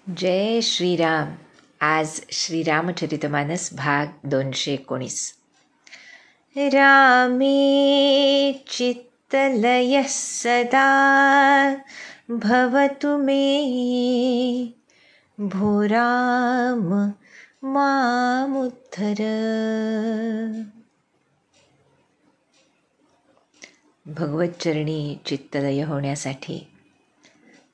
जय श्रीराम. आज श्रीरामचरितमानस भाग 219. रामे चित्तलयः सदा भवतु मे, भो राम मामुद्धर. भगवतचरणी चित्तलय होण्यासाठी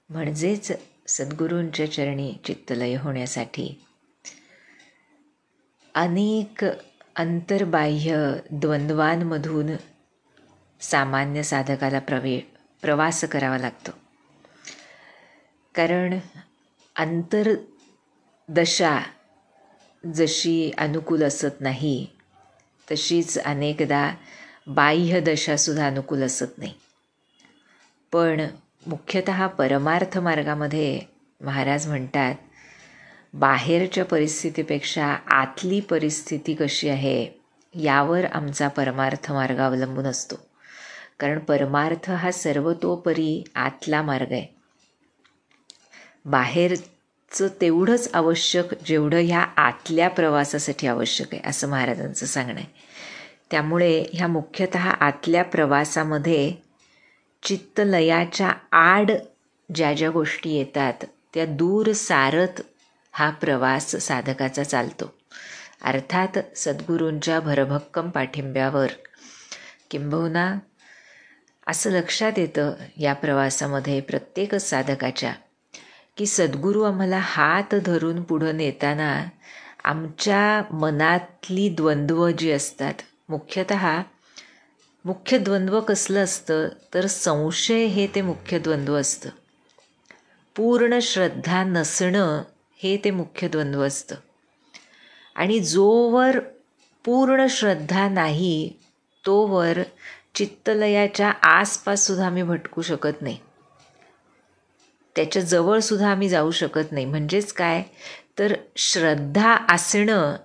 म्हणजेच सद्गुरूंच्या चरणी चित्तलय होण्यासाठी अनेक अंतर्बाह्य द्वंद्वांमधून सामान्य साधकाला प्रवास करावा लागतो. कारण अंतर्दशा जशी अनुकूल असत नाही तशीच अनेकदा बाह्य दशासुद्धा अनुकूल असत नाही. पण मुख्यतः परमार्थ मार्गामध्ये महाराज म्हणतात, बाहेरच्या परिस्थितीपेक्षा आतली परिस्थिती कशी आहे यावर आमचा परमार्थ मार्ग अवलंबून असतो. कारण परमार्थ हा सर्वतोपरी आतला मार्ग आहे. बाहेरचं तेवढंच आवश्यक जेवढं ह्या आतल्या प्रवासासाठी आवश्यक आहे, असं महाराजांचं सांगणं आहे. त्यामुळे ह्या मुख्यतः आतल्या प्रवासामध्ये चित्तलयाच्या आड ज्या ज्या गोष्टी येतात त्या दूर सारत हा प्रवास साधकाचा चालतो. अर्थात सद्गुरूंच्या भरभक्कम पाठिंब्यावर. किंबहुना असं लक्षात येतं या प्रवासामध्ये प्रत्येकच साधकाच्या की सद्गुरू आम्हाला हात धरून पुढं नेताना आमच्या मनातली द्वंद्व जी असतात, मुख्य द्वंद्व कसलं असतं तर संशय हे ते मुख्य द्वंद्व असतं. पूर्ण श्रद्धा नसणं हे ते मुख्य द्वंद्व असतं. आणि जोवर पूर्ण श्रद्धा नाही तोवर चित्तलयाच्या आसपाससुद्धा आम्ही भटकू शकत नाही, त्याच्या जवळसुद्धा आम्ही जाऊ शकत नाही. म्हणजेच काय तर श्रद्धा असणं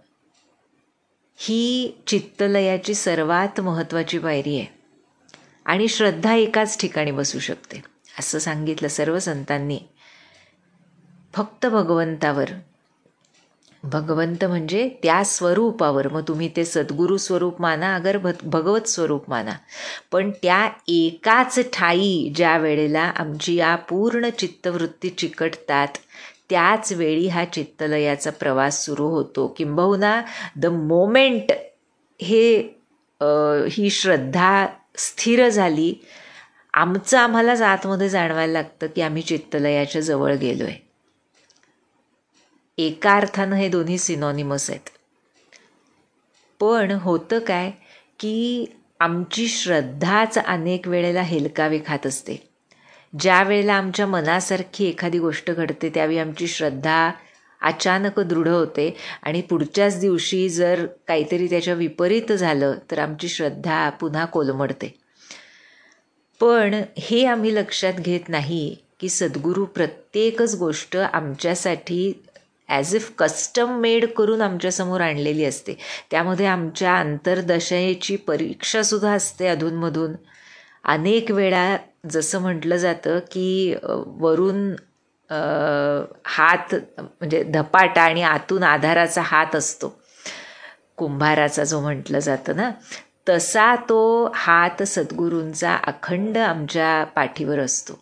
ही चित्तलयाची सर्वात महत्त्वाची पायरी आहे. आणि श्रद्धा एकाच ठिकाणी बसू शकते असं सांगितलं सर्व संतांनी. फक्त भगवंतावर, भगवंत म्हणजे त्या स्वरूपावर, मग तुम्ही ते सद्गुरू स्वरूप माना अगर भगवत स्वरूप माना, पण त्या एकाच ठाई ज्या वेळेला आमची या पूर्ण चित्तवृत्ती चिकटतात त्याच वेळी हा चित्तलयाचा प्रवास सुरू होतो. किंबहुना द मोमेंट ही श्रद्धा स्थिर झाली, आम्हालाच आतमध्ये जाणवायला लागतं की आम्ही चित्तलयाच्या जवळ गेलो आहे. एका अर्थानं हे दोन्ही सिनॉनिमस आहेत. पण होतं काय की आमची श्रद्धाच अनेक वेळेला हेलकावे खात असते. ज्या वेळेला आमच्या मनासारखी एखादी गोष्ट घडते त्यावेळी आमची श्रद्धा अचानक दृढ होते आणि पुढच्याच दिवशी जर काहीतरी त्याच्या विपरीत झालं तर आमची श्रद्धा पुन्हा कोलमडते. पण हे आम्ही लक्षात घेत नाही की सद्गुरू प्रत्येकच गोष्ट आमच्यासाठी ॲज इफ कस्टम मेड करून आमच्यासमोर आणलेली असते. त्यामध्ये आमच्या अंतर्दशेची परीक्षासुद्धा असते अधूनमधून. अनेक वेळा जसं म्हटलं जातं की वरून हात म्हणजे धपाटा आणि आतून आधाराचा हात असतो, कुंभाराचा जो म्हटलं जातं ना, तसा तो हात सद्गुरूंचा अखंड आमच्या पाठीवर असतो.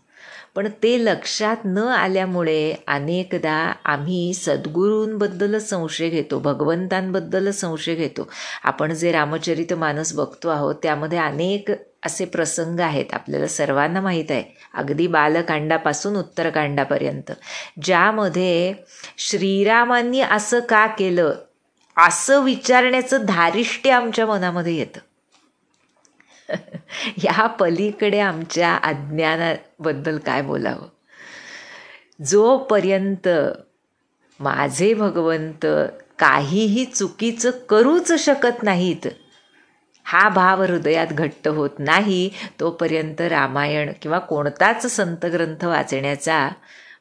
पण ते लक्षात न आल्यामुळे अनेकदा आम्ही सद्गुरूंबद्दलच संशय घेतो, भगवंतांबद्दलच संशय घेतो. आपण जे रामचरितमानस बघतो आहोत त्यामध्ये अनेक असे प्रसंग आहेत, आपल्याला सर्वांना माहीत आहे, अगदी बालकांडापासून उत्तरकांडापर्यंत, ज्यामध्ये श्रीरामांनी असं का केलं असं विचारण्याचं धारिष्ट्य आमच्या मनामध्ये येतं. या पलीकडे आमच्या अज्ञानाबद्दल काय बोलावं. जोपर्यंत माझे भगवंत काहीही चुकीचं करूच शकत नाहीत हा भाव हृदयात घट्ट होत नाही तोपर्यंत रामायण किंवा कोणताच संतग्रंथ वाचण्याचा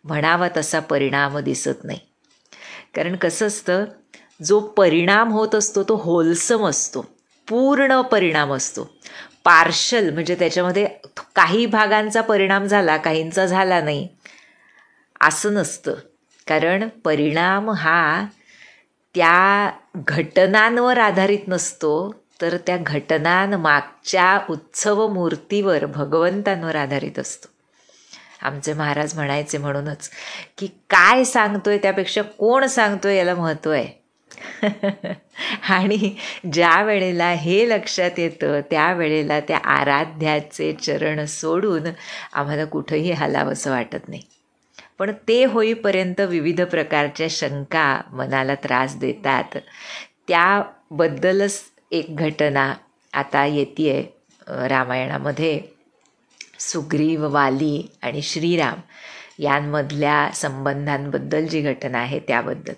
म्हणावा तसा परिणाम दिसत नाही. कारण कसं असतं, जो परिणाम होत असतो तो होलसम असतो, पूर्ण परिणाम असतो. पार्शल म्हणजे त्याच्यामध्ये काही भागांचा परिणाम झाला, काहींचा झाला नाही असं नसतं. कारण परिणाम हा त्या घटनांवर आधारित नसतो, तर त्या घटनांमागच्या उत्सव मूर्तीवर, भगवंतांवर आधारित असतो. आमचे महाराज म्हणायचे म्हणूनच की काय सांगतोय त्यापेक्षा कोण सांगतोय याला महत्त्व आहे. आणि ज्या वेळेला हे लक्षात येतं त्यावेळेला त्या आराध्याचे चरण सोडून आम्हाला कुठंही हलावंसं वाटत नाही. पण ते होईपर्यंत विविध प्रकारच्या शंका मनाला त्रास देतात. त्याबद्दलच एक घटना आता येते रामायणामध्ये. सुग्रीव, वाली आणि श्रीराम यांमधल्या संबंधांबद्दल जी घटना आहे त्याबद्दल.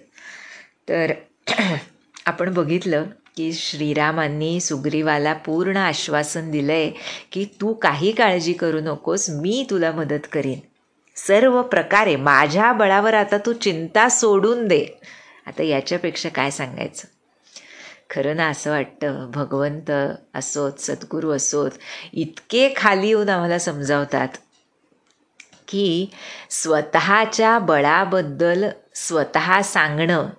तर आपण बघितलं की श्रीरामांनी सुग्रीवाला पूर्ण आश्वासन दिलंय की तू काही काळजी करू नकोस, मी तुला मदत करीन सर्व प्रकारे, माझ्या बळावर आता तू चिंता सोडून दे. आता याच्यापेक्षा काय सांगायचं. खरं ना असं वाटतं भगवंत असोत, सद्गुरू असोत, इतके खाली येऊन आम्हाला समजावतात की स्वतःच्या बळाबद्दल स्वतः सांगणं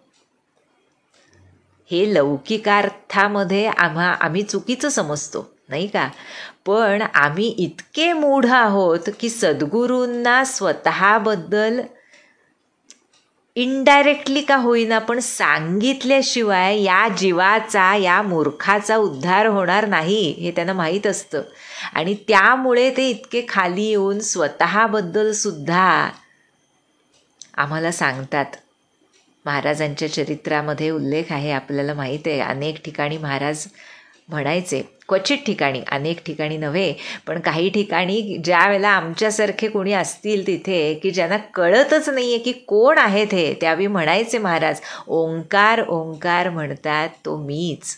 हे लौकिकार्थामध्ये आम्ही चुकीचं समजतो, नाही का. पण आम्ही इतके मूढ आहोत की सद्गुरूंना स्वतःबद्दल इनडायरेक्टली का होईना पण सांगितल्याशिवाय या जीवाचा, या मूर्खाचा उद्धार होणार नाही हे त्यांना माहीत असतं. आणि त्यामुळे ते इतके खाली येऊन स्वतःबद्दल सुद्धा आम्हाला सांगतात. महाराजांच्या चरित्रामध्ये उल्लेख आहे, आपल्याला माहीत आहे. अनेक ठिकाणी महाराज म्हणायचे, क्वचित ठिकाणी, अनेक ठिकाणी नव्हे, पण काही ठिकाणी ज्या वेळेला आमच्यासारखे कोणी असतील तिथे की ज्यांना कळतच नाही आहे की कोण आहेत हे, त्यावेळी म्हणायचे महाराज, ओंकार ओंकार म्हणतात तो मीच.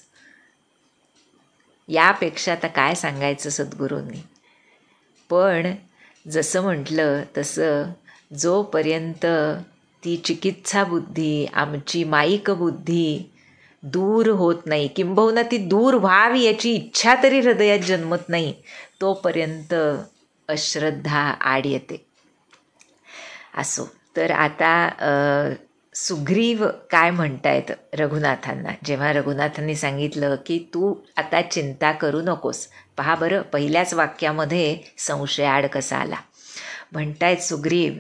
यापेक्षा आता काय सांगायचं सद्गुरूंनी. पण जसं म्हटलं तसं जोपर्यंत ती चिकित्सा बुद्धी, आमची माईक बुद्धी दूर होत नाही, किंबहुना ती दूर व्हावी याची इच्छा तरी हृदयात जन्मत नाही, तोपर्यंत अश्रद्धा आड येते. असो, तर आता सुग्रीव काय म्हणतायत रघुनाथांना. जेव्हा रघुनाथांनी सांगितलं की तू आता चिंता करू नकोस, पहा बरं पहिल्याच वाक्यामध्ये संशय आड कसा आला. म्हणतायत सुग्रीव,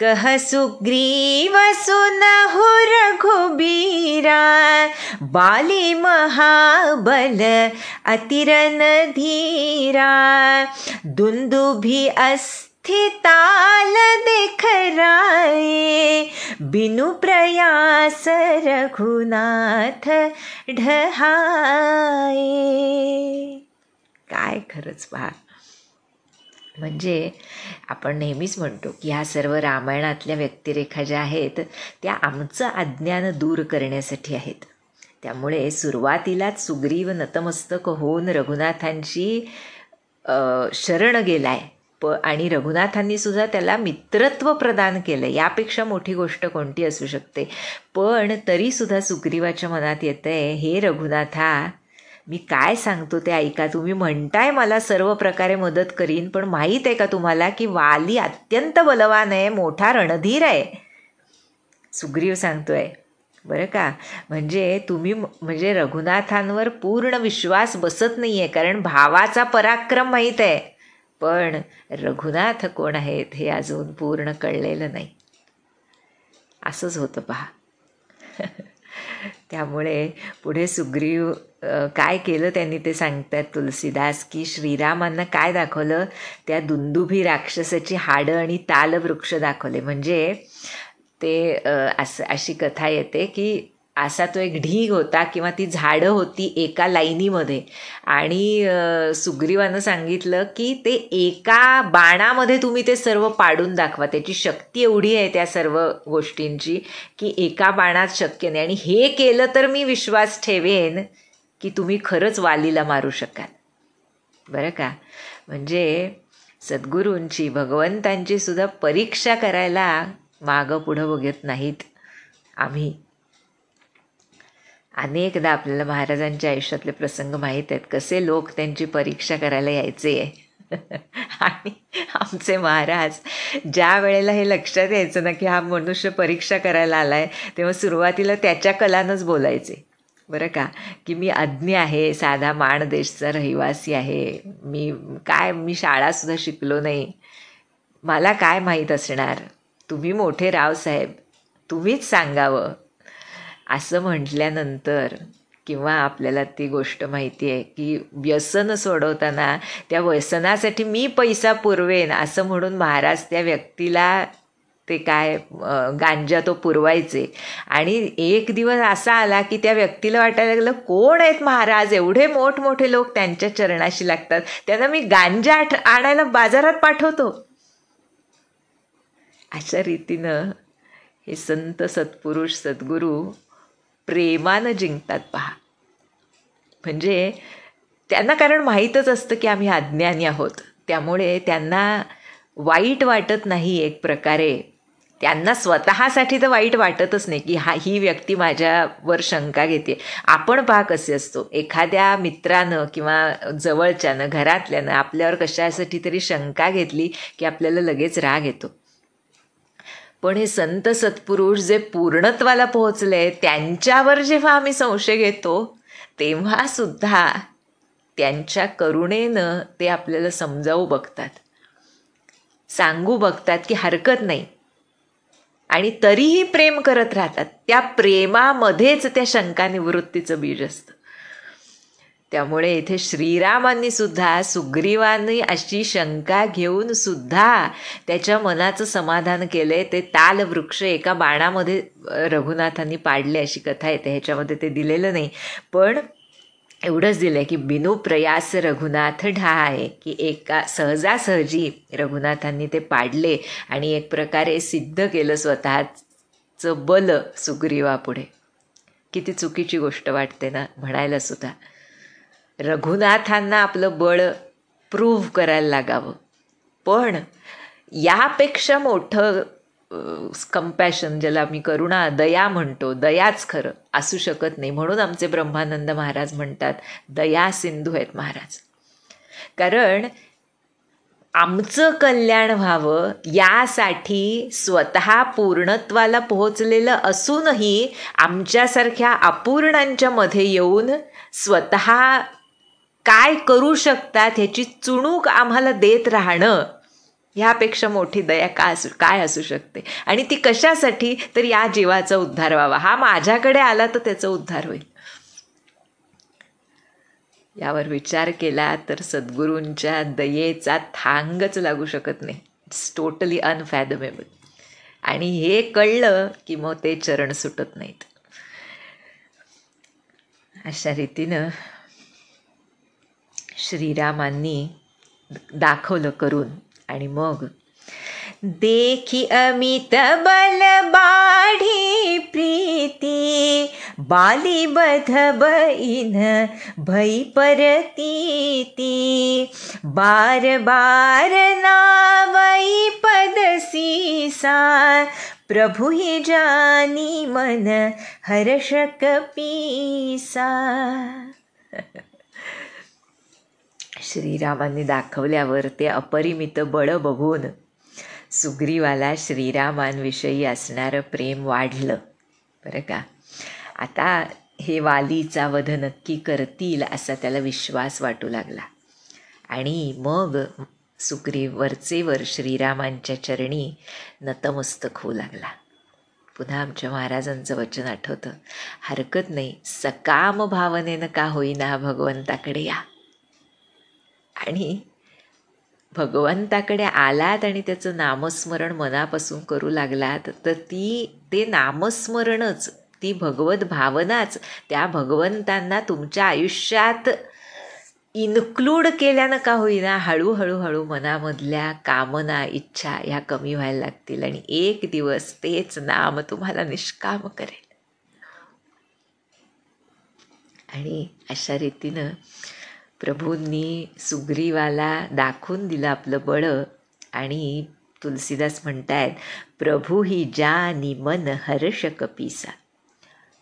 कह सुग्रीव सुनहु रघुबीरा, बाली महाबल अतिरन धीरा, दुंदुभि अस्थिताल देखराए, बिनु प्रयास रघुनाथ ढहाए. काय खरंच पहा. म्हणजे आपण नेहमीच म्हणतो की ह्या सर्व रामायणातल्या व्यक्तिरेखा ज्या आहेत त्या आमचं अज्ञान दूर करण्यासाठी आहेत. त्यामुळे सुरुवातीलाच सुग्रीव नतमस्तक होऊन रघुनाथांची शरण गेलाय, आणि रघुनाथांनी सुद्धा त्याला मित्रत्व प्रदान केलं. यापेक्षा मोठी गोष्ट कोणती असू शकते. पण तरीसुद्धा सुग्रीवाच्या मनात येतंय, हे रघुनाथा मी काय सांगतो ते ऐका. तुम्ही म्हणताय मला सर्व प्रकारे मदत करीन, पण माहीत आहे का तुम्हाला की वाली अत्यंत बलवान आहे, मोठा रणधीर आहे. सुग्रीव सांगतोय बरं का. म्हणजे तुम्ही म्हणजे रघुनाथांवर पूर्ण विश्वास बसत नाही आहे, कारण भावाचा पराक्रम माहीत आहे, पण रघुनाथ कोण आहेत हे अजून पूर्ण कळलेलं नाही. असंच होतं पहा. त्यामुळे पुढे सुग्रीव काय केलं त्यांनी ते सांगतात तुलसीदास, की श्रीरामांना काय दाखवलं, त्या दुंदुभी राक्षसाची हाडं आणि तालवृक्ष दाखवले. म्हणजे ते अशी कथा येते की असा तो एक ढीग होता किंवा ती झाडं होती एका लाईनीमध्ये, आणि सुग्रीवानं सांगितलं की ते एका बाणामध्ये तुम्ही ते सर्व पाडून दाखवा. त्याची शक्ती एवढी आहे त्या सर्व गोष्टींची की एका बाणात शक्य नाही, आणि हे केलं तर मी विश्वास ठेवेन की तुम्ही खरंच वालीला मारू शकाल. बरं का. म्हणजे सद्गुरूंची, भगवंतांची सुद्धा परीक्षा करायला मागं पुढं बघत नाहीत आम्ही. अनेकदा आपल्याला महाराजांच्या आयुष्यातले प्रसंग माहीत आहेत, कसे लोक त्यांची परीक्षा करायला यायचे. आणि आमचे महाराज ज्या वेळेला हे लक्षात यायचं ना की हा मनुष्य परीक्षा करायला आलाय, तेव्हा सुरुवातीला त्याच्या कलानंच बोलायचे बरं का, की मी अज्ञ आहे, साधा माण देशचा रहिवासी आहे, मी शाळासुद्धा शिकलो नाही, मला काय माहीत असणार, तुम्ही मोठे रावसाहेब, तुम्हीच सांगावं. असं म्हटल्यानंतर किंवा आपल्याला ती गोष्ट माहिती आहे की व्यसन सोडवताना त्या व्यसनासाठी मी पैसा पुरवेन असं म्हणून महाराज त्या व्यक्तीला ते गांजा तो पुरवायचे. आणि एक दिवस असा आला की त्या व्यक्तीला वाटायला लागलं, कोण आहेत महाराज, एवढे मोठमोठे लोक त्यांच्या चरणाशी लागतात, त्यांना मी गांजा आणायला बाजारात पाठवतो. अशा रीतीनं हे संत सत्पुरुष सद्गुरू प्रेमानं जिंकतात पहा. म्हणजे त्यांना कारण माहीतच असतं की आम्ही अज्ञानी आहोत, त्यामुळे त्यांना वाईट वाटत नाही. एक प्रकारे त्यांना स्वतःसाठी तर वाईट वाटतच नाही की ही व्यक्ती माझ्यावर शंका घेते. आपण पहा कसे असतो, एखाद्या मित्रानं किंवा जवळच्यानं घरातल्यानं आपल्यावर कशासाठी तरी शंका घेतली की आपल्याला लगेच राग येतो. पण हे संत सत्पुरुष जे पूर्णत्वाला पोहोचले त्यांच्यावर जेव्हा आम्ही संशय घेतो तेव्हा सुद्धा त्यांच्या करुणेनं ते आपल्याला समजावू बघतात, सांगू बघतात की हरकत नाही, आणि तरीही प्रेम करत राहतात. त्या प्रेमामध्येच त्या शंका निवृत्तीचं बीज असतं. त्यामुळे इथे श्रीरामांनी सुद्धा सुग्रीवांनी अशी शंका घेऊन सुद्धा त्याच्या मनाचं समाधान केलंय. ते ताल वृक्ष एका बाणामध्ये रघुनाथांनी पाडले अशी कथा येते, ह्याच्यामध्ये ते दिलेलं नाही, पण एवढंच दिलं आहे की बिनु प्रयास रघुनाथ ढाय, की एका सहजासहजी रघुनाथांनी ते पाडले आणि एक प्रकारे सिद्ध केलं स्वतःचं बल सुग्रीवापुढे. किती चुकीची गोष्ट वाटते ना म्हणायला सुद्धा. रघुनाथांना आपलं बळ प्रूव्ह करायला लागावं, पण यापेक्षा मोठं कंपॅशन, ज्याला मी करुणा दया म्हणतो, दयाच खरं असू शकत नाही. म्हणून आमचे ब्रह्मानंद महाराज म्हणतात दया सिंधू आहेत महाराज. कारण आमचं कल्याण व्हावं यासाठी स्वतः पूर्णत्वाला पोहोचलेलं असूनही आमच्यासारख्या अपूर्णांच्या मध्ये येऊन स्वतः काय करू शकतात ह्याची चुणूक आम्हाला देत राहणं, ह्यापेक्षा मोठी दया काय असू शकते. आणि ती कशासाठी, तर या जीवाचा उद्धार व्हावा. हा माझ्याकडे आला तर त्याचा उद्धार होईल. यावर विचार केला तर सद्गुरूंच्या दयेचा थांगच लागू शकत नाही. It's totally unfathomable. आणि हे कळलं की मग ते चरण सुटत नाहीत. अशा रीतीनं श्रीरामांनी दाखवलं करून. आणि मग देखी अमित बल बाढी प्रीती, बाली बध बईन भई परतीती, बार बार नावई पदसीसा, प्रभु ही जानी मन हर्ष कपीसा. श्रीरामांनी दाखवल्यावर ते अपरिमित बळ बघून सुग्रीवाला श्रीरामांविषयी असणारं प्रेम वाढलं बरं का. आता हे वालीचा वध नक्की करतील असा त्याला विश्वास वाटू लागला. आणि मग सुग्रीव वरचेवर श्रीरामांच्या चरणी नतमस्तक होऊ लागला. पुन्हा आमच्या महाराजांचं वचन आठवतं, हरकत नाही, सकाम भावनेनं का होईना भगवंताकडे या. आणि भगवंताकडे आलात आणि त्याचं नामस्मरण मनापासून करू लागलात तर ते नामस्मरणच, ती भगवत भावनाच त्या भगवंतांना तुमच्या आयुष्यात इन्क्लूड केल्यानं का होईना हळूहळू मनामधल्या कामना इच्छा ह्या कमी व्हायला लागतील आणि एक दिवस तेच नाम तुम्हाला निष्काम करेल. आणि अशा रीतीनं प्रभूंनी सुग्रीवाला दाखवून दिलं आपलं बळ. आणि तुलसीदास म्हणतायत, प्रभू ही जानी मन हर्ष कपीसा.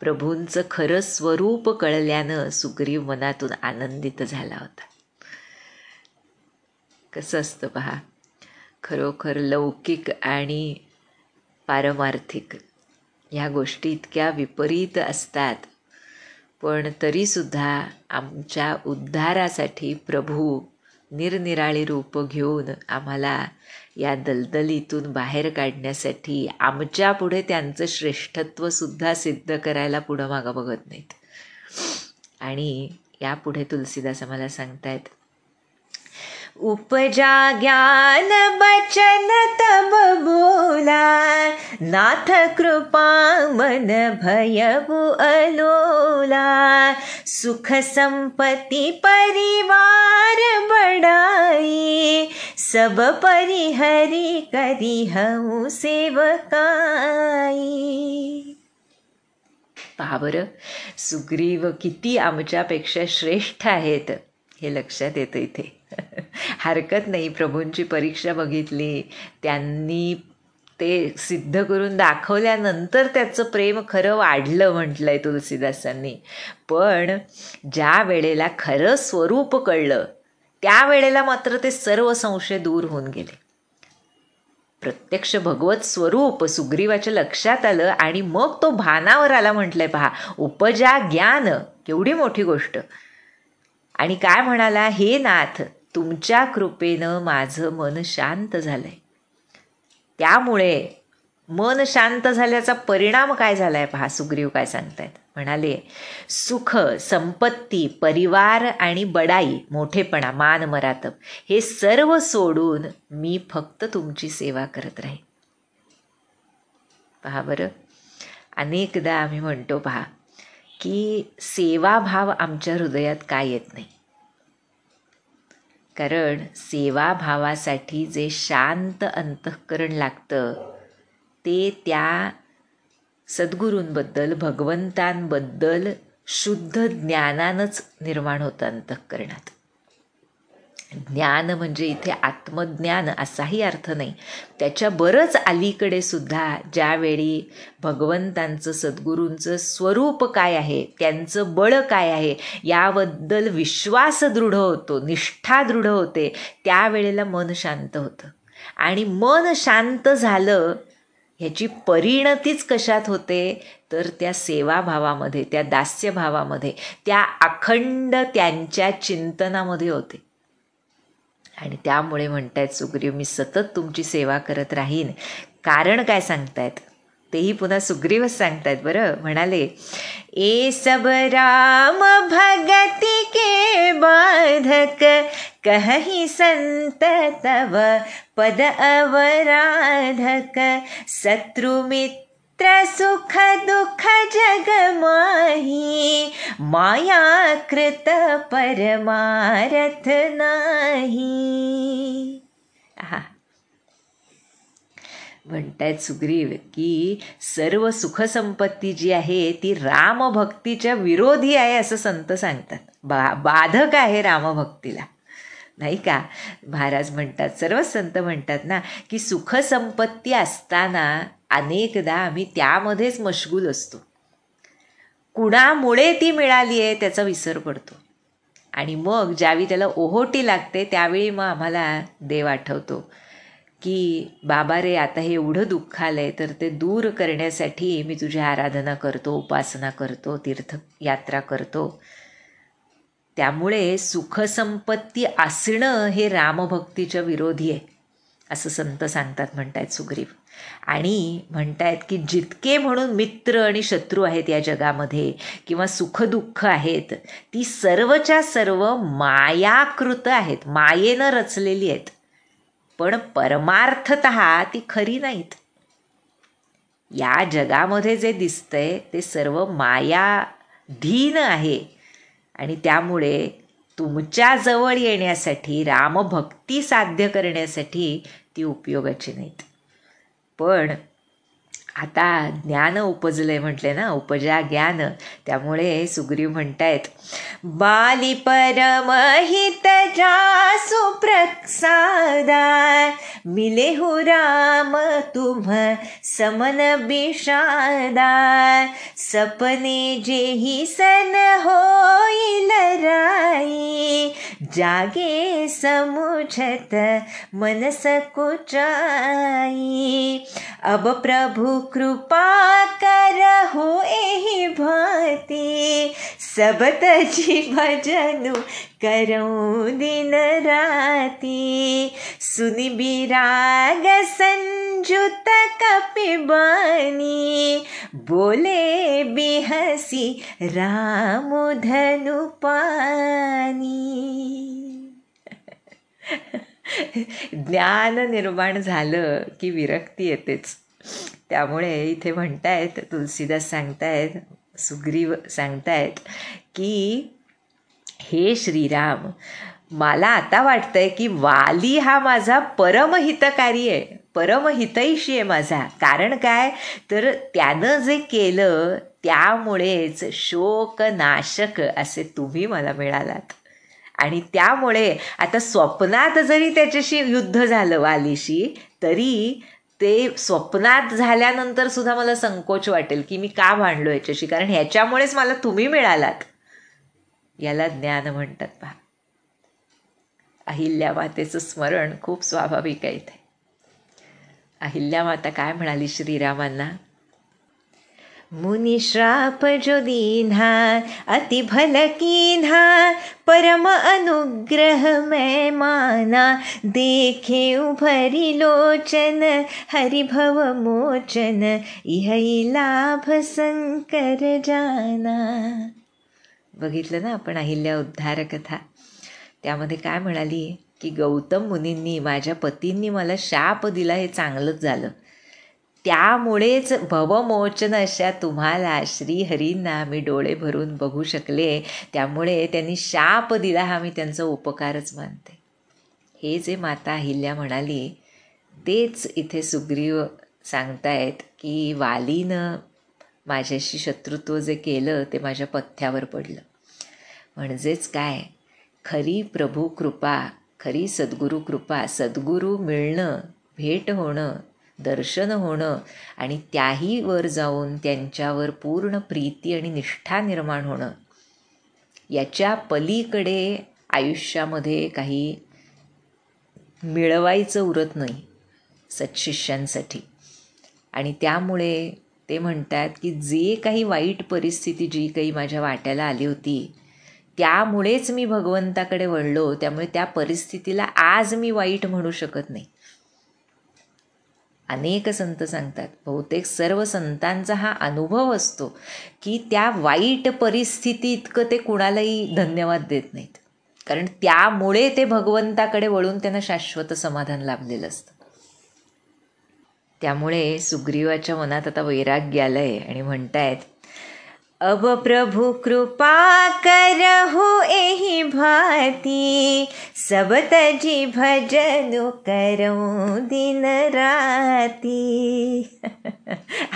प्रभूंचं खरं स्वरूप कळल्यानं सुग्रीव मनातून आनंदित झाला होता. कसं असतं पहा, खरोखर लौकिक आणि पारमार्थिक ह्या गोष्टी इतक्या विपरीत असतात, पण तरीसुद्धा आमच्या उद्धारासाठी प्रभू निरनिराळी रूप घेऊन आम्हाला या दलदलीतून बाहेर काढण्यासाठी आमच्या पुढे त्यांचं श्रेष्ठत्वसुद्धा सिद्ध करायला पुढं मागं बघत नाहीत. आणि यापुढे तुलसीदास आम्हाला सांगतायत, उपजा ज्ञान बचन तब बोला, नाथ कृपा मन भयबु अलोला, सुख संपत्ति परिवार बड़ाई, सब परिहरि करिहउ सेवकाई. पहा बरं, सुग्रीव किती आमच्यापेक्षा श्रेष्ठ आहेत हे लक्षात येतं इथे. हरकत नाही, प्रभूंची परीक्षा बघितली, त्यांनी ते सिद्ध करून दाखवल्यानंतर त्याचं प्रेम खरं वाढलं म्हटलंय तुलसीदासांनी. पण ज्या वेळेला खरं स्वरूप कळलं त्यावेळेला मात्र ते सर्व संशय दूर होऊन गेले. प्रत्यक्ष भगवत स्वरूप सुग्रीवाच्या लक्षात आलं आणि मग तो भानावर आला म्हटलंय पहा. उपजा ज्ञान, केवढी मोठी गोष्ट. आणि काय म्हणाला, हे नाथ तुमच्या कृपेनं माझं मन शांत झालंय. त्यामुळे मन शांत झाल्याचा परिणाम काय झालाय पहा. सुग्रीव काय सांगतायत, म्हणाले, सुख संपत्ती परिवार आणि बडाई, मोठेपणा मान मरातब, हे सर्व सोडून मी फक्त तुमची सेवा करत राहीन. पहा बरं, अनेकदा आम्ही म्हणतो पहा की सेवाभाव आमच्या हृदयात काय येत नाही. कारण सेवाभावासाठी जे शांत अंतःकरण लागतं ते त्या सद्गुरूंबद्दल भगवंतांबद्दल शुद्ध ज्ञानानंच निर्माण होतं अंतःकरणात. ज्ञान म्हणजे इथे आत्मज्ञान असाही अर्थ नाही, त्याच्या बरंच अलीकडे सुद्धा ज्यावेळी भगवंतांचं सद्गुरूंचं स्वरूप काय आहे, त्यांचं बळ काय आहे याबद्दल विश्वास दृढ होतो, निष्ठा दृढ होते, त्यावेळेला मन शांत होतं. आणि मन शांत झालं ह्याची परिणतीच कशात होते, तर त्या सेवाभावामध्ये, त्या दास्यभावामध्ये, त्या अखंड त्यांच्या चिंतनामध्ये होते. आणि त्यामुळे म्हणतायत सुग्रीव, मी सतत तुमची सेवा करत राहीन. कारण काय सांगतायत तेही पुन्हा सुग्रीवच सांगतायत बरं. म्हणाले, ए सब राम भगति के बाधक, कहि संत तव पद अवराधक, शत्रु मित्र सुख दुख जग माही, माया कृत परमारथ नाही. म्हणतायत सुग्रीव की सर्व सुखसंपत्ती जी आहे ती रामभक्तीच्या विरोधी आहे असं संत सांगतात. बाधक आहे रामभक्तीला, नाही का. महाराज म्हणतात, सर्व संत म्हणतात ना की सुखसंपत्ती असताना अनेकदा आम्ही त्यामध्येच मशगूल असतो. कुणामुळे ती मिळाली आहे त्याचा विसर पडतो. आणि मग ज्यावेळी त्याला ओहोटी लागते त्यावेळी मग आम्हाला देव आठवतो की बाबा रे, आता हे एवढं दुःख आलंय तर ते दूर करण्यासाठी मी तुझी आराधना करतो, उपासना करतो, तीर्थयात्रा करतो. त्यामुळे सुखसंपत्ती असणं हे रामभक्तीच्या विरोधी आहे असं संत सांगतात, म्हणतायत सुग्रीव. आणि म्हणतायत की जितके म्हणून मित्र आणि शत्रू आहेत या जगामध्ये किंवा सुखदुःख आहेत, ती सर्वच्या सर्व मायाकृत आहेत, मायेनं रचलेली आहेत, पण परमार्थतः ती खरी नाहीत. या जगामध्ये जे दिसतंय ते सर्व मायाधीन आहे. आणि त्यामुळे तुमच्या जवळ येण्यासाठी, रामभक्ती साध्य करण्यासाठी ती उपयोगाची नाहीत. पण आता ज्ञान उपजलंय म्हटले ना, उपजा ज्ञान. त्यामुळे सुग्रीव म्हणतायत, बाली परमहित जासु प्रसादा, मिलेहु राम तुम समन विषादा, सपने जेहि सन होईल राई, जागे समुझत मनस कुचाई, अब प्रभु कृपा करहु एहि भांति, सब तजी भजनु करऊं दिन राति, सुनि बिराग संजुत कपिबानी, बोले बिहसी राम धनु पानी. ज्ञान निर्माण झालं की विरक्ती येतेच. त्यामुळे इथे म्हणतायत, तुलसीदास सांगतायत, सुग्रीव सांगतायत की हे श्रीराम, मला आता वाटतंय की वाली हा माझा परमहितकारी आहे, परमहितैषी आहे माझा. कारण काय तर त्यानं जे केलं त्यामुळेच शोकनाशक असे तुम्ही मला मिळालात. आणि त्यामुळे आता स्वप्नात जरी त्याच्याशी युद्ध झालं वालीशी, तरी ते स्वप्नात झाल्यानंतर सुद्धा मला संकोच वाटेल की मी का भांडलो याच्याशी, कारण ह्याच्यामुळेच मला तुम्ही मिळालात. याला ज्ञान म्हणतात. पहा, अहिल्यामातेचं स्मरण खूप स्वाभाविक आहे इथे. अहिल्यामाता काय म्हणाली श्रीरामांना, मुनि श्राप जो दीन्हा अति भल कीन्हा, परम अनुग्रह मैं माना, देखे उभरी लोचन हरिभव मोचन, इहै लाभ संकर जाना. बघितलं ना आपण अहिल्या उद्धार कथा. त्यामध्ये काय म्हणाली की गौतम मुनींनी, माझ्या पतींनी मला शाप दिला, हे चांगलंच झालं. त्यामुळेच भवमोचन अशा तुम्हाला श्रीहरींना मी डोळे भरून बघू शकले. त्यामुळे त्यांनी शाप दिला हा मी त्यांचा उपकारच मानते. हे जे माता अहिल्या म्हणाली तेच इथे सुग्रीव सांगतायत की वालीनं माझ्याशी शत्रुत्व जे केलं ते माझ्या पथ्यावर पडलं. म्हणजेच काय, खरी प्रभू कृपा, खरी सद्गुरू कृपा, सद्गुरू मिळणं, भेट होणं, दर्शन होणं आणि त्याही वर जाऊन त्यांच्यावर पूर्ण प्रीती आणि निष्ठा निर्माण होणं, याच्या पलीकडे आयुष्यामध्ये काही मिळवायचं उरत नाही सत्शिष्यांसाठी. आणि त्यामुळे ते म्हणतात की जे काही वाईट परिस्थिती जी काही माझ्या वाट्याला आली होती त्यामुळेच मी भगवंताकडे वळलो, त्यामुळे त्या परिस्थितीला आज मी वाईट म्हणू शकत नाही. अनेक संत सांगतात, बहुतेक सर्व संतांचा हा अनुभव असतो की त्या वाईट परिस्थिती इतकं ते कुणालाही धन्यवाद देत नाहीत, कारण त्यामुळे ते भगवंताकडे वळून त्यांना शाश्वत समाधान लाभलेलं असतं. त्यामुळे सुग्रीवाच्या मनात आता वैराग्य आलंय आणि म्हणतायत, अब प्रभु कृपा करहु एहि भांति, सब तजी भजनु करऊं दिन राती.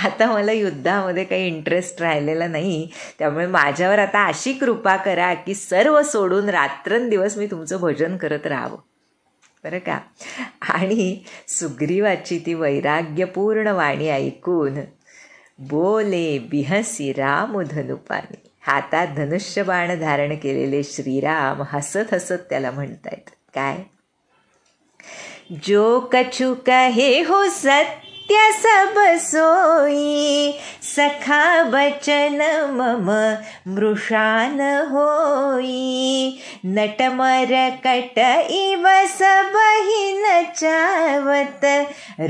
आता मला युद्धामध्ये काही इंटरेस्ट राहिलेला नाही, त्यामुळे माझ्यावर आता अशी कृपा करा की सर्व सोडून रात्रंदिवस मी तुमचं भजन करत राहावं. बरं का. आणि सुग्रीवाची ती वैराग्यपूर्ण वाणी ऐकून बोले बिहसी राम धनुपानी, हातात धनुष्यबाण धारण केलेले श्रीराम हसत हसत त्याला म्हणतायत काय, जो कछु कहे हो सत्य सब सोई, सखा बचन मम मृषान होई, नटमर कट इव सबहि नचावत,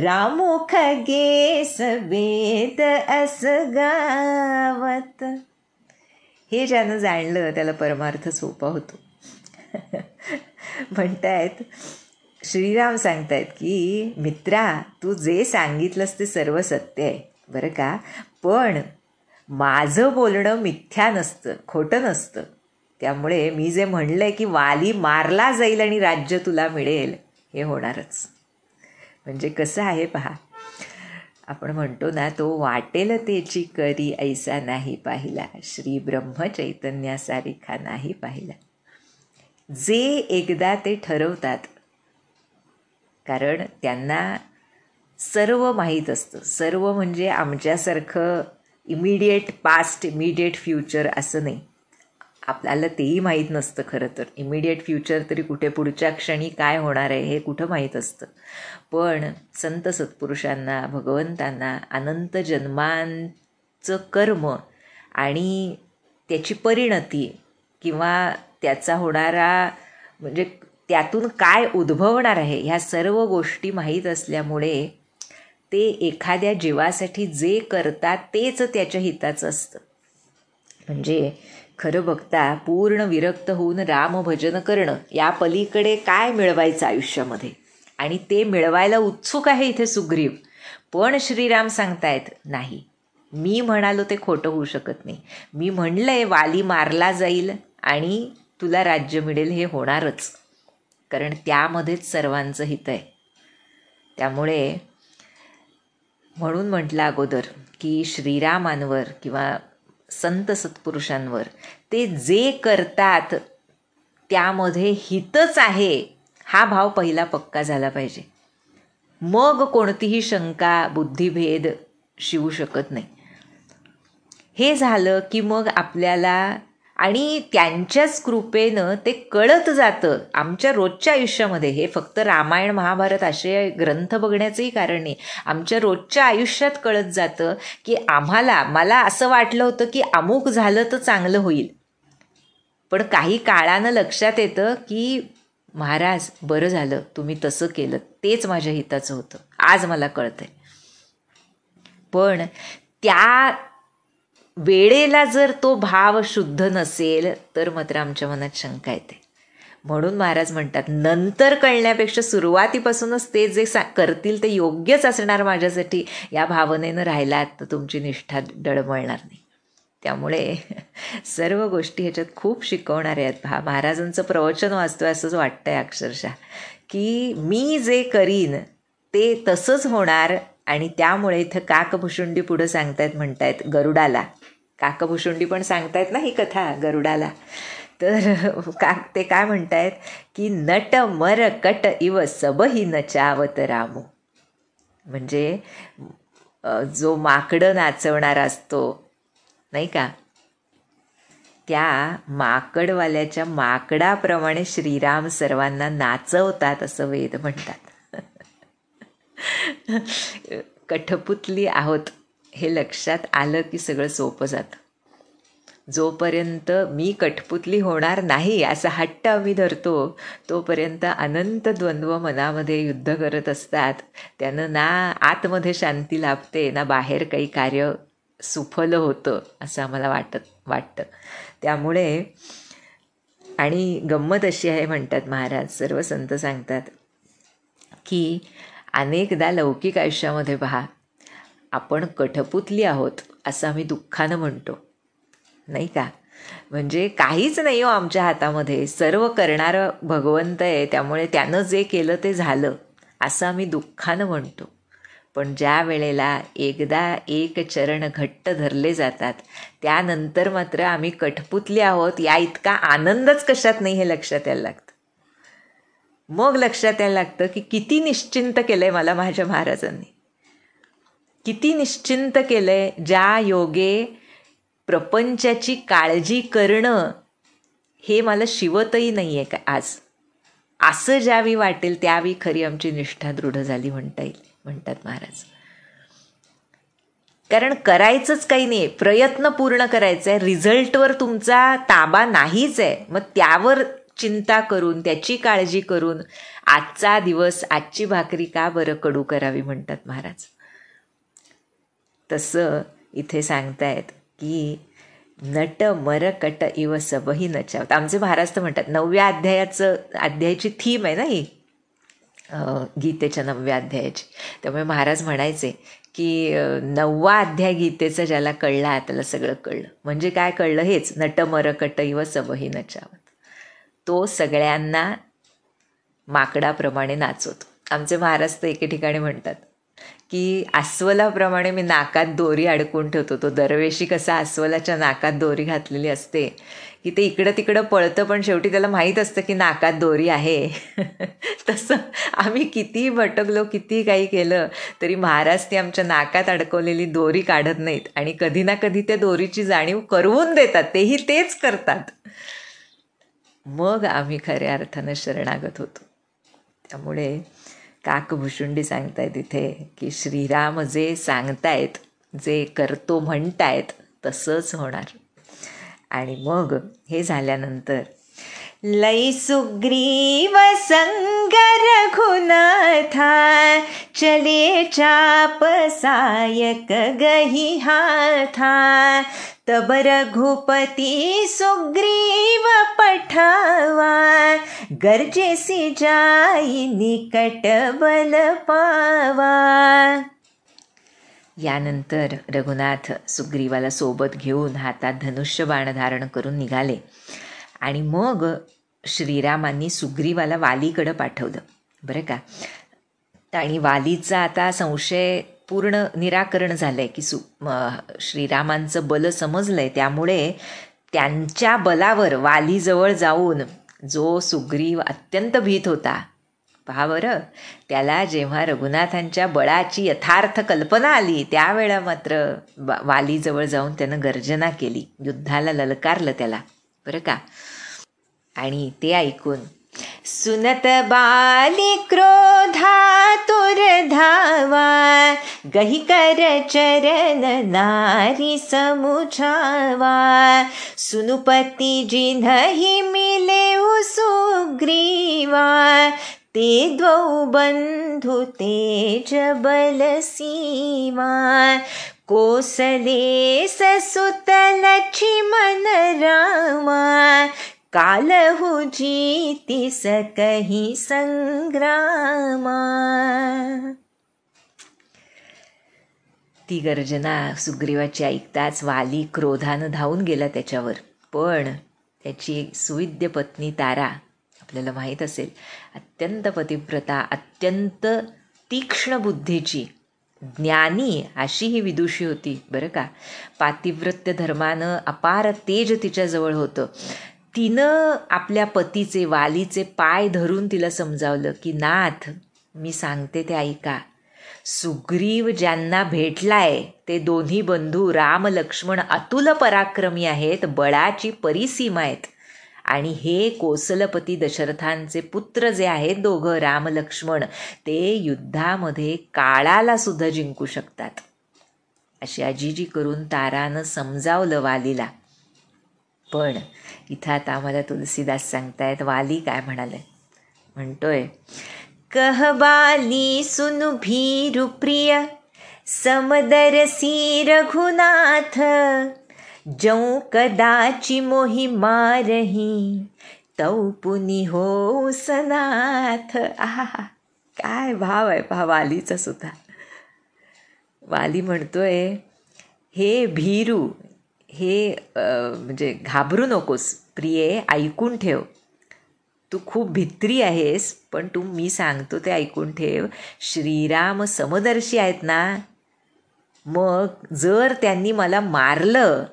रामुख गेस वेद अस गावत. हे ज्यानं जाणलं त्याला परमार्थ सोपा होतो. म्हणतायत, श्रीराम सांगतायत की मित्रा, तू जे सांगितलंस ते सर्व सत्य आहे बरं का, पण माझं बोलणं मिथ्या नसतं, खोटं नसतं. त्यामुळे मी जे म्हणलंय की वाली मारला जाईल आणि राज्य तुला मिळेल, हे होणारच. म्हणजे कसं आहे पहा, आपण म्हणतो ना, तो वाटेल तेची करी ऐसा नाही पाहिला, श्री ब्रह्म चैतन्यासारिखा नाही पाहिला. जे एकदा ते ठरवतात, कारण त्यांना सर्व माहीत असतं. सर्व म्हणजे आमच्यासारखं इमिडिएट पास्ट, इमिडिएट फ्युचर असं नाही. आपल्याला तेही माहीत नसतं खरं तर. इमिडिएट फ्युचर तरी कुठे, पुढच्या क्षणी काय होणार आहे हे कुठं माहीत असतं. पण संत सत्पुरुषांना, भगवंतांना अनंत जन्मांचं कर्म आणि त्याची परिणती किंवा त्याचा होणारा म्हणजे त्यातून काय उद्भवणार आहे ह्या सर्व गोष्टी माहीत असल्यामुळे ते एखाद्या जीवासाठी जे करतात तेच त्याच्या हिताचं असतं. म्हणजे खरं बघता पूर्ण विरक्त होऊन रामभजन करणं या पलीकडे काय मिळवायचं आयुष्यामध्ये, आणि ते मिळवायला उत्सुक आहे इथे सुग्रीव. पण श्रीराम सांगतायत नाही, मी म्हणालो ते खोटं होऊ शकत नाही. मी म्हणलंय वाली मारला जाईल आणि तुला राज्य मिळेल, हे होणारच, कारण त्यामध्येच सर्वांचं हित आहे. त्यामुळे म्हणून म्हटलं अगोदर की श्रीरामांवर किंवा संत सत्पुरुषांवर ते जे करतात त्यामध्ये हितच आहे हा भाव पहिला पक्का झाला पाहिजे. मग कोणतीही शंका, बुद्धिभेद शिवू शकत नाही. हे झालं की मग आपल्याला आणि त्यांच्याच कृपेनं ते कळत जातं आमच्या रोजच्या आयुष्यामध्ये. हे फक्त रामायण महाभारत असे ग्रंथ बघण्याचंही कारण नाही. आमच्या रोजच्या आयुष्यात कळत जातं की मला असं वाटलं होतं की अमुक झालं तर चांगलं होईल, पण काही काळानं लक्षात येतं की महाराज बरं झालं तुम्ही तसं केलं, तेच माझ्या हिताचं होतं, आज मला कळतंय. पण त्या वेळेला जर तो भाव शुद्ध नसेल तर मात्र आमच्या मनात शंका येते. म्हणून महाराज म्हणतात नंतर कळण्यापेक्षा सुरुवातीपासूनच ते जे करतील ते योग्यच असणार माझ्यासाठी या भावनेनं राहिलात तर तुमची निष्ठा डळमळणार नाही. त्यामुळे सर्व गोष्टी ह्याच्यात खूप शिकवणाऱ्या आहेत. महाराजांचं प्रवचन वाचतोय असंच वाटतंय अक्षरशः की मी जे करीन ते तसंच होणार. आणि त्यामुळे इथं काकभुशुंडी पुढं सांगतायत, म्हणतायत गरुडाला. काकभुशुंडी पण सांगतायत ना ही कथा गरुडाला. तर ते काय म्हणतायत की नट मर कट इव सबही नचावत रामू. म्हणजे जो माकडं नाचवणारा असतो नाही का, त्या माकडवाल्याच्या माकडाप्रमाणे श्रीराम सर्वांना नाचवतात असं वेद म्हणतात. कठपुतली आहोत हे लक्षात आलं की सगळं सोपं जातं. जोपर्यंत मी कठपुतली होणार नाही असा हट्ट आम्ही धरतो तोपर्यंत अनंत द्वंद्व मनामध्ये युद्ध करत असतात. त्यानं ना आतमध्ये शांती लाभते ना बाहेर काही कार्य सुफल होतं असं आम्हाला वाटतं. त्यामुळे आणि गंमत अशी आहे म्हणतात महाराज, सर्व संत सांगतात की अनेकदा लौकिक आयुष्यामध्ये पहा आपण कठपुतली आहोत असं आम्ही दुःखानं म्हणतो नाही का. म्हणजे काहीच नाही हो आमच्या हातामध्ये, सर्व करणारं भगवंत आहे, त्यामुळे त्यानं जे केलं ते झालं असं आम्ही दुःखानं म्हणतो. पण ज्या वेळेला एकदा एक चरण घट्ट धरले जातात त्यानंतर मात्र आम्ही कठपुतली आहोत या इतका आनंदच कशात नाही हे लक्षात यायला लागतं. मग लक्षात यायला लागतं की किती निश्चिंत केलं आहे मला माझ्या महाराजांनी, किती निश्चिंत केलं आहे. ज्या योगे प्रपंचाची काळजी करणं हे मला शिवतही नाही आहे का आज, असं ज्यावेळी वाटेल त्यावेळी खरी आमची निष्ठा दृढ झाली म्हणता येईल म्हणतात महाराज. कारण करायचंच काही नाही, प्रयत्न पूर्ण करायचा आहे, रिझल्टवर तुमचा ताबा नाहीच आहे. मग त्यावर चिंता करून त्याची काळजी करून आजचा दिवस आजची भाकरी का बरं कडू करावी म्हणतात महाराज. तसं इथे सांगतायत की नट मर कट इव सबही नचावत. आमचे महाराज तर म्हणतात 9व्या अध्यायाची थीम आहे ना ही, गीतेच्या 9व्या अध्यायाची. त्यामुळे महाराज म्हणायचे की 9वा अध्याय गीतेचा ज्याला कळला त्याला सगळं कळलं. म्हणजे काय कळलं हेच, नट मर कट इव सबही नचावत. तो सगळ्यांना माकडाप्रमाणे नाचवतो. आमचे महाराज तर एके ठिकाणी म्हणतात की अस्वलाप्रमाणे मी नाकात दोरी अडकून ठेवतो. तो दरवेशी कसा अस्वलाच्या नाकात दोरी घातलेली असते की ते इकडं तिकडं पळतं, पण शेवटी त्याला माहीत असतं की नाकात दोरी आहे. तसं आम्ही कितीही भटकलो, कितीही काही केलं तरी महाराज ती आमच्या नाकात अडकवलेली दोरी काढत नाहीत आणि कधी ना कधी त्या दोरीची जाणीव करवून देतात. तेही तेच करतात. मग आम्ही खऱ्या अर्थानं शरणागत होतो. त्यामुळे काकभुशुंडी सांगतायत इथे की श्रीराम जे सांगतायत, जे करतो म्हणतायत तसंच होणार. आणि मग हे झाल्यानंतर लई सुग्रीव संग रघुनाथा चले चाप सायक गही हाथा तब रघुपती सुग्रीव पठावा गरजेसी जाई निकट बल पावा. यानंतर रघुनाथ सुग्रीवाला सोबत घेऊन हातात धनुष्यबाण धारण करून निघाले आणि मग श्रीरामांनी सुग्रीवाला वालीकडं पाठवलं. बरं का. आणि वालीचा आता संशय पूर्ण निराकरण झालं आहे की श्रीरामांचं बल समजलं आहे. त्यामुळे त्यांच्या बलावर वालीजवळ जाऊन जो सुग्रीव अत्यंत भीत होता, पहा बरं, त्याला जेव्हा रघुनाथांच्या बळाची यथार्थ कल्पना आली त्यावेळा मात्र वालीजवळ जाऊन त्यानं गर्जना केली, युद्धाला ललकारलं त्याला. बरं का. आणि ते ऐकून सुनत बाली क्रोधातुर धावा गही कर चरण नारी समुझावा सुनुपती जिन्हहि मिले सुग्रीवा ते द्वौ बंधु तेज बल सीमा कोसले ससुत लक्ष्मण रामा कालहु जीती सकही संग्रामा. ती गर्जना सुग्रीवाची ऐकताच वाली क्रोधानं धावून गेला त्याच्यावर. पण त्याची सुविद्य पत्नी तारा, आपल्याला माहीत असेल, अत्यंत पतिव्रता, अत्यंत तीक्ष्ण बुद्धीची, ज्ञानी अशी ही विदुषी होती. बरं का. पातिव्रत्य धर्मानं अपार तेज तिच्याजवळ होतं. तिनं आपल्या पतीचे, वालीचे पाय धरून तिला समजावलं की नाथ, मी सांगते ते ऐका. सुग्रीव ज्यांना भेटलाय ते दोन्ही बंधू राम लक्ष्मण अतुल पराक्रमी आहेत, बळाची परिसीमा आहेत. आणि हे कोसलपती दशरथांचे पुत्र जे आहेत दोघं राम लक्ष्मण, ते युद्धामध्ये काळाला सुद्धा जिंकू शकतात. अशी अजिजी करून तारानं समजावलं वालीला. पण इथं आता आम्हाला तुलसीदास सांगतायत वाली काय म्हणाले. म्हणतोय, कहबाली सुनु भीरु प्रिय समदरसी रघुनाथ जौ कदाची मोहि मारही तौ पुनि हो सनाथ. आहा, काय भाव आहे पहा वालीचा सुद्धा. वाली म्हणतोय, हे भीरू, हे म्हणजे घाबरू नकोस प्रिये, ऐकून ठेव. तू खूप भित्री आहेस, पण तू मी सांगतो ते ऐकून ठेव. श्रीराम समदर्शी आहेत ना, मग जर त्यांनी मला मारलं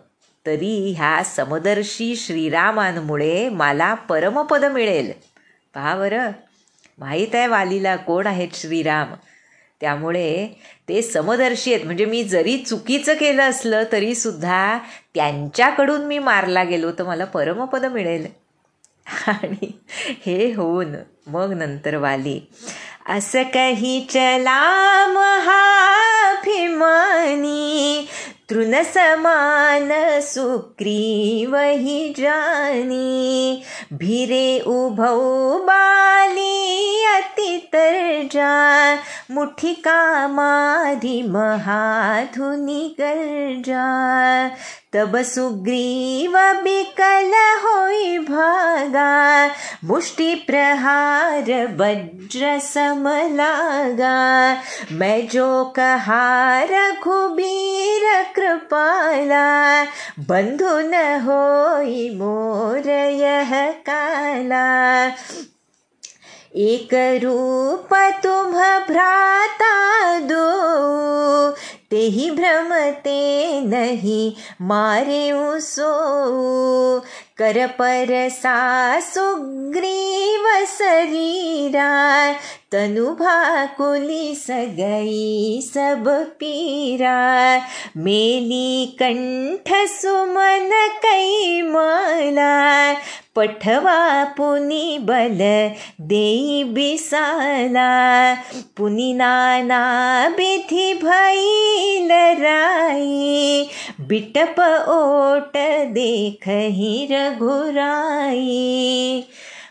तरी ह्या समदर्शी श्रीरामांमुळे मला परमपद मिळेल. पहा बरं, माहीत आहे वालीला कोण आहेत श्रीराम. त्यामुळे ते समदर्शी आहेत. म्हणजे मी जरी चुकीचं केलं असलं तरीसुद्धा त्यांच्याकडून मी मारला गेलो तर मला परमपद मिळेल. आणि हे होऊन मग नंतर वाली असं काही चला महाभिमानी तृण समान सुग्रीवहि जानी भिरे उभौ बाली अति तर्जा मुठी कामाधी महाधुनी गर्जा तब सुग्रीव बिकल होई भागा मुष्टि प्रहार वज्र समलागा मैं जो कहा रघुबीर कृपाला बंधु न होई मोर यह काला. एक रूप तुम भ्राता दो, तेहि भ्रमते नहीं मारे सो, कर परसा सुग्रीव शरीरा, तनु भाकुली सगई सब पीरा, मेली कंठ सुमन कई मला, पठवा पुनि बल देई बिसाला, पुनि नाना विधि भई लराई, बिटप ओट देखहि रघुराई,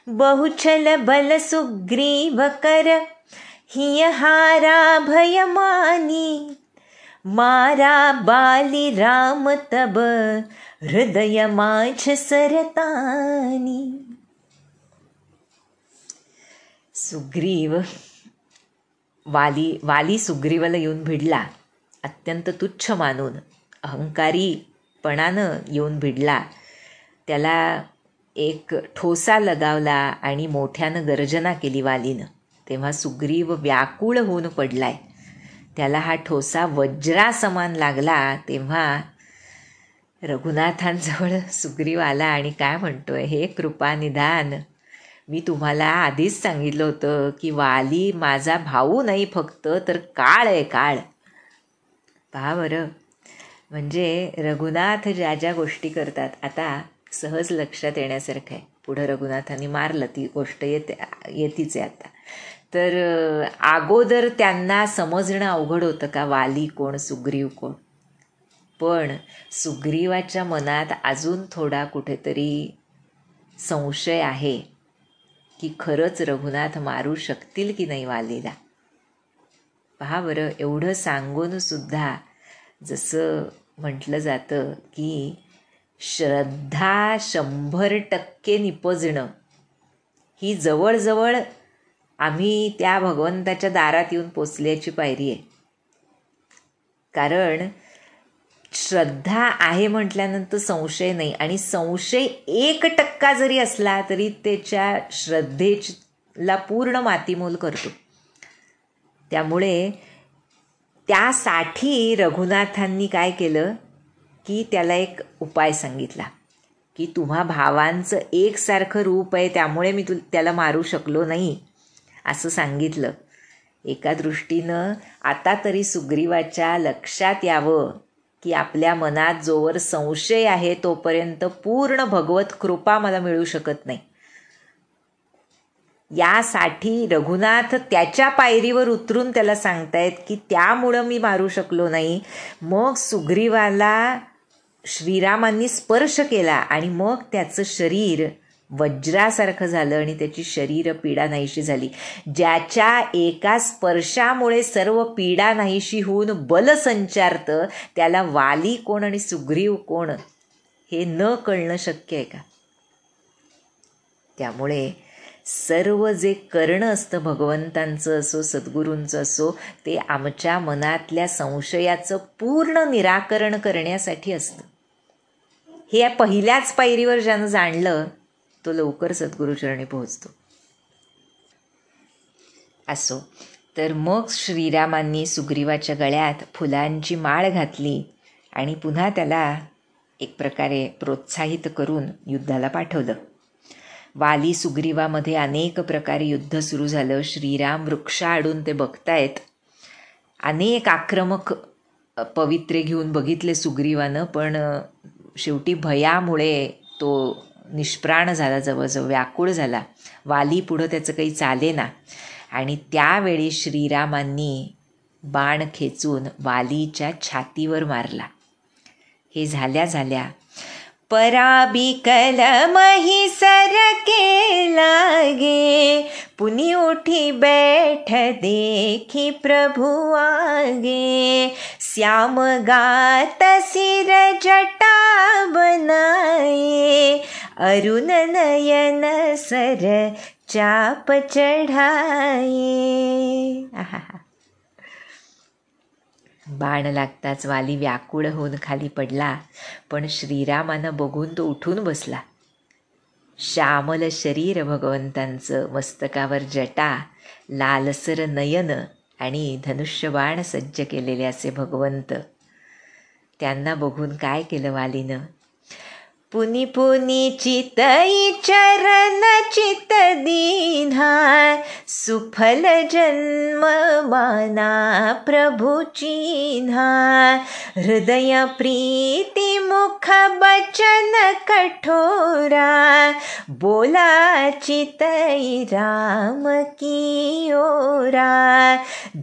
बहुछल बल सुग्रीव कर, हिय हारा भय मानी, मारा बाली राम तब हृदय माझ सरतानी. सुग्रीव वाली सुग्रीवाला येऊन भिडला, अत्यंत तुच्छ मानून अहंकारीपणानं येऊन भिडला. त्याला एक ठोसा लगावला आणि मोठ्यानं गर्जना केली वालीनं. तेव्हा सुग्रीव व्याकुळ होऊन पडलाय. त्याला हा ठोसा वज्रासमान लागला. तेव्हा रघुनाथांजवळ सुग्रीव आला आणि काय म्हणतोय, हे कृपानिधान, मी तुम्हाला आधीच सांगितलं होतं की वाली माझा भाऊ नाही फक्त, तर काळ आहे, काळ. पहा बरं, म्हणजे रघुनाथ ज्या ज्या गोष्टी करतात, आता सहज लक्षात येण्यासारखं आहे. पुढं रघुनाथांनी मारलं, ती गोष्ट येतीच आहे आता. तर अगोदर त्यांना समजणं अवघड होतं का वाली कोण, सुग्रीव कोण. पण सुग्रीवाच्या मनात अजून थोडा कुठेतरी संशय आहे की खरंच रघुनाथ मारू शकतील की नाही वालीला. पहा बरं, एवढं सांगून सुद्धा जसं म्हटलं जातं की श्रद्धा 100% निपजणं ही जवळजवळ आम्ही त्या भगवंताच्या दारात येऊन पोचल्याची पायरी आहे. कारण श्रद्धा आहे म्हटल्यानंतर संशय नाही, आणि संशय 1% जरी असला तरी त्याच्या श्रद्धेला पूर्ण मातीमोल करतो. त्यामुळे त्यासाठी रघुनाथांनी काय केलं की त्याला एक उपाय सांगितला की तुम्हा भावांचं एकसारखं रूप आहे, त्यामुळे मी त्याला मारू शकलो नाही असं सांगितलं. एका दृष्टीनं आता तरी सुग्रीवाच्या लक्षात यावं की आपल्या मनात जोवर संशय आहे तोपर्यंत पूर्ण भगवत कृपा मला मिळू शकत नाही. यासाठी रघुनाथ त्याच्या पायरीवर उतरून त्याला सांगतायत की त्यामुळं मी मारू शकलो नाही. मग सुग्रीवाला श्रीरामांनी स्पर्श केला आणि मग त्याचं शरीर वज्रासारखं झालं आणि त्याची शरीर पीडा नाहीशी झाली. ज्याच्या एका स्पर्शामुळे सर्व पीडा नाहीशी होऊन बल संचारतं, त्याला वाली कोण आणि सुग्रीव कोण हे न कळणं शक्य आहे का. त्यामुळे सर्व जे करणं असतं भगवंतांचं असो सद्गुरूंचं असो, ते आमच्या मनातल्या संशयाचं पूर्ण निराकरण करण्यासाठी असतं. हे पहिल्याच पायरीवर ज्यानं जाणलं तो लवकर सद्गुरूचरणी पोहोचतो. असो, तर मग श्रीरामांनी सुग्रीवाच्या गळ्यात फुलांची माळ घातली आणि पुन्हा त्याला एक प्रकारे प्रोत्साहित करून युद्धाला पाठवलं. वाली सुग्रीवामध्ये अनेक प्रकारे युद्ध सुरू झालं. श्रीराम वृक्षाआडून ते बघतायत. अनेक आक्रमक पवित्रे घेऊन बघितले सुग्रीवानं, पण शेवटी भयामुळे तो निष्प्राण झाला, जवळजवळ व्याकुळ झाला. वाली पुढं त्याचं काही चालेना आणि त्यावेळी श्रीरामांनी बाण खेचून वालीच्या छातीवर मारला. हे झाल्या पराबिकल मही सरके लागे, पुनि उठी बैठ देखी प्रभु आगे, श्याम गात सिर जटा बनाए, अरुण नयन सर चाप चढ़ाए. बाण लागताच वाली व्याकुळ होऊन खाली पडला, पण श्रीरामानं बघून तो उठून बसला. श्यामल शरीर भगवंतांचं, मस्तकावर जटा, लालसर नयन आणि धनुष्यबाण सज्ज केलेले असे भगवंत. त्यांना बघून काय केलं वालीनं? पुनी पुनी चितई चरण चित दीन्हा, सुफल जन्म माना प्रभु चिन्हा. हृदय प्रीति मुख बचन कठोरा, बोला चितई राम की ओरा.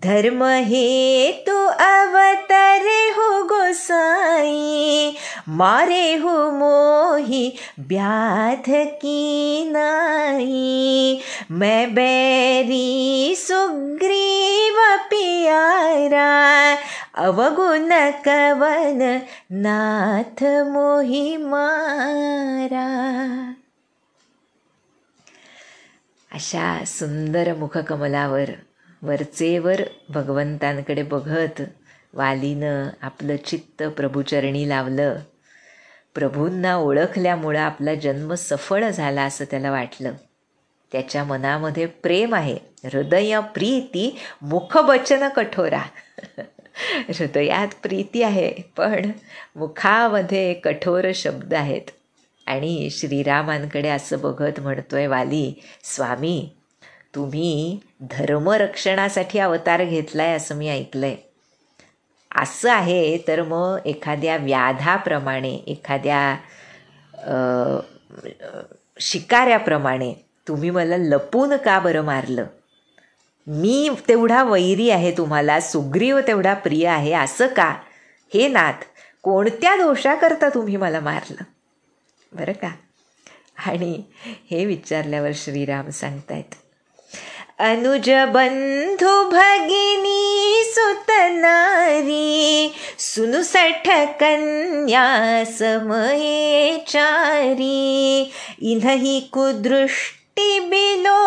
धर्म हेतु अवतरे हो गोसाई, मारे हो मोही व्याध की नाई. मैं बैरी सुग्रीव प्यारा, अवगुण कवन नाथ मोही मारा. अशा सुंदर मुखकमलावर वरचेवर भगवंतांकडे बघत वालीनं आपलं चित्त प्रभुचरणी लावलं. प्रभूंना ओळखल्यामुळं आपला जन्म सफळ झाला असं त्याला वाटलं. त्याच्या मनामध्ये प्रेम आहे. हृदय प्रीती मुखवचन कठोरा. हृदयात प्रीती आहे पण मुखामध्ये कठोर शब्द आहेत. आणि श्रीरामांकडे असं बघत म्हणतोय वाली, स्वामी तुम्ही धर्मरक्षणासाठी अवतार घेतलाय असं मी ऐकलंय. असं आहे तर मग एखाद्या व्याधाप्रमाणे, एखाद्या शिकाऱ्याप्रमाणे तुम्ही मला लपून का बरं मारलं? मी तेवढा वैरी आहे तुम्हाला, सुग्रीव तेवढा प्रिय आहे असं का? हे नाथ, कोणत्या दोषाकरता तुम्ही मला मारलं बरं का? आणि हे विचारल्यावर श्रीराम सांगतायत, अनुज बंधु भगिनी सुत नारी, सुनुसठ कन्या समये चारी. इन्ही कुदृष्टि बिलो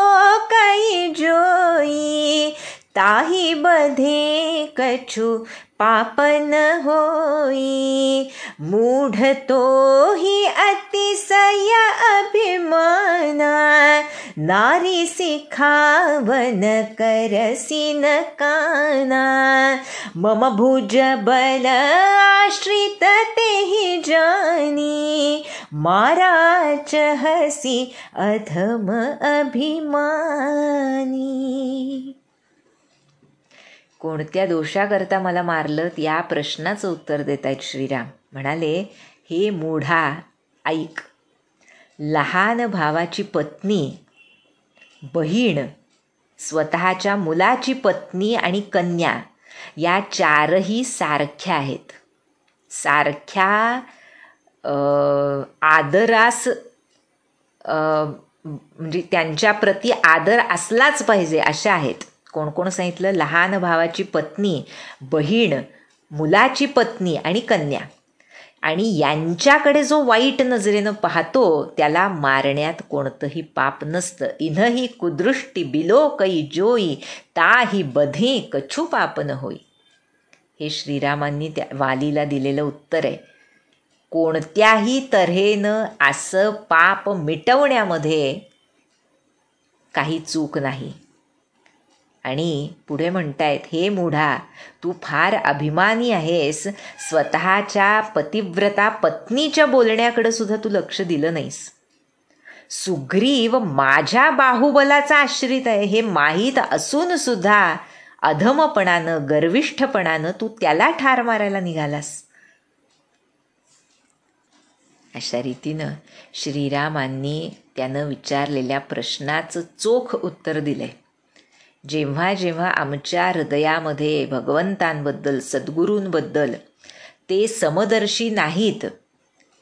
कई जोई, ताही बधे कछु पापन होई. मूढ तो ही अतिशय अभिमाना, नारी सिखावन करसिन काना. मम भुज बल आश्रित तेहि जानी, मारा चहसी अधम अभिमानी. कोणत्या दोषाकरता मला मारलं या प्रश्नाचं उत्तर देत आहेत श्रीराम. म्हणाले, हे मूढा ऐक, लहान भावाची पत्नी, बहीण, स्वतःच्या मुलाची पत्नी आणि कन्या या चारही सारख्या आहेत. सारख्या आदरास म्हणजे त्यांच्याप्रती आदर असलाच पाहिजे अशा आहेत. कोण कोण सांगितलं? लहान भावाची पत्नी, बहीण, मुलाची पत्नी आणि कन्या. आणि यांच्याकडे जो वाईट नजरेनं पाहतो त्याला मारण्यात कोणतंही पाप नसतं. इन्ही कुदृष्टी बिलो कै जोई, ताही बधे कछु पाप न होई. हे श्रीरामांनी त्या वालीला दिलेलं उत्तर आहे. कोणत्याही तऱ्हेनं असं पाप मिटवण्यामध्ये काही चूक नाही. आणि पुढे म्हणतायत, हे मूढा, तू फार अभिमानी आहेस. स्वतःच्या पतिव्रता पत्नीच्या बोलण्याकडे सुद्धा तू लक्ष दिलं नाहीस. सुग्रीव माझ्या बाहुबलाचा आश्रित आहे हे माहीत असून सुद्धा अधमपणानं, गर्विष्ठपणानं तू त्याला ठार मारायला निघालास. अशा रीतीनं श्रीरामांनी त्यानं विचारलेल्या प्रश्नाचं चोख उत्तर दिलंय. जेव्हा जेव्हा आमच्या हृदयामध्ये भगवंतांबद्दल, सद्गुरूंबद्दल ते समदर्शी नाहीत,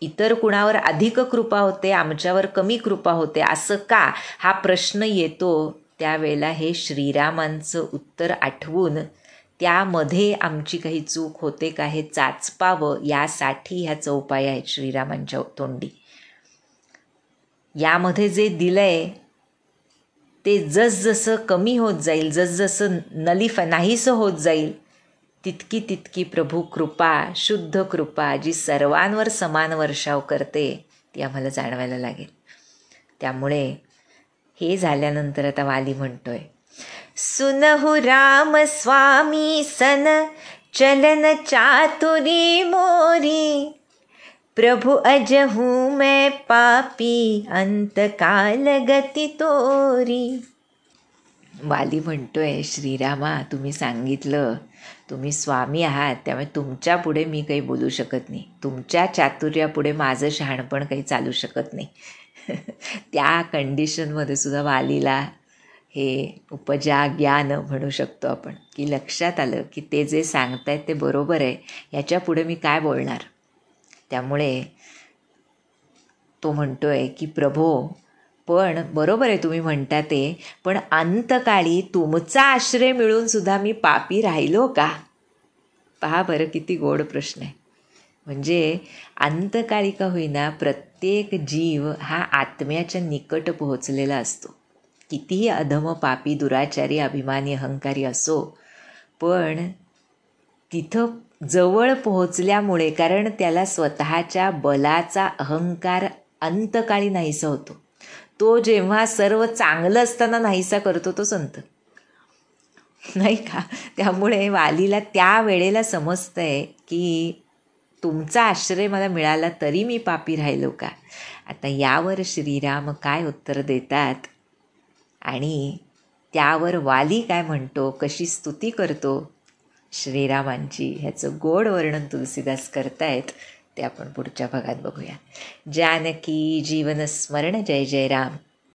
इतर कुणावर अधिक कृपा होते, आमच्यावर कमी कृपा होते असं का हा प्रश्न येतो, त्यावेळेला हे श्रीरामांचं उत्तर आठवून त्यामध्ये आमची काही चूक होते का हे चाचपावं यासाठी ह्याचा उपाय आहे श्रीरामांच्या तोंडी. यामध्ये जे दिलंय ते जसजसं कमी होत जाईल, जसजसं नाहीसं होत जाईल, तितकी तितकी प्रभू कृपा, शुद्ध कृपा जी सर्वांवर समान वर्षाव करते ती आम्हाला जाणवायला लागेल. त्यामुळे हे झाल्यानंतर आता वाली म्हणतोय, सुनहु राम स्वामी सन चलन चातुरी मोरी, प्रभु अजहू मैं पापी अंतकाल गती तोरी. वाली म्हणतोय, श्रीरामा तुम्ही सांगितलं, तुम्ही स्वामी आहात, त्यामुळे तुमच्या पुढे मी काही बोलू शकत नाही, तुमच्या चातुर्यापुढे माझं शहाणपण काही चालू शकत नाही. त्या कंडिशनमध्ये सुद्धा वालीला हे उपजा ज्ञान म्हणू शकतो आपण, की लक्षात आलं की ते जे सांगतायत ते बरोबर आहे, ह्याच्या पुढे मी काय बोलणार. त्यामुळे तो म्हणतोय की प्रभो, पण बरोबर आहे तुम्ही म्हणता ते, पण अंतकाळी तुमचा आश्रय मिळून सुद्धा मी पापी राहिलो का. पहा बरं किती गोड प्रश्न आहे. म्हणजे अंतकाळी का होईना प्रत्येक जीव हा आत्म्याच्या निकट पोहोचलेला असतो, कितीही अधम पापी दुराचारी अभिमानी अहंकारी असो, पण तिथं जवळ पोहोचल्यामुळे, कारण त्याला स्वतःच्या बलाचा अहंकार अंतकाळी नाहीसा होतो. तो जेव्हा सर्व चांगलं असताना नाहीसा करतो तो संत, नाही का. त्यामुळे वालीला त्या वेळेला समजतंय की तुमचा आश्रय मला मिळाला तरी मी पापी राहिलो का. आता यावर श्रीराम काय उत्तर देतात आणि त्यावर वाली काय म्हणतो, कशी स्तुती करतो श्रीरामांची, ह्याचं गोड वर्णन तुलसीदास करतायत, ते आपण पुढच्या भागात बघूया. जानकी जीवन स्मरण. जय जय राम.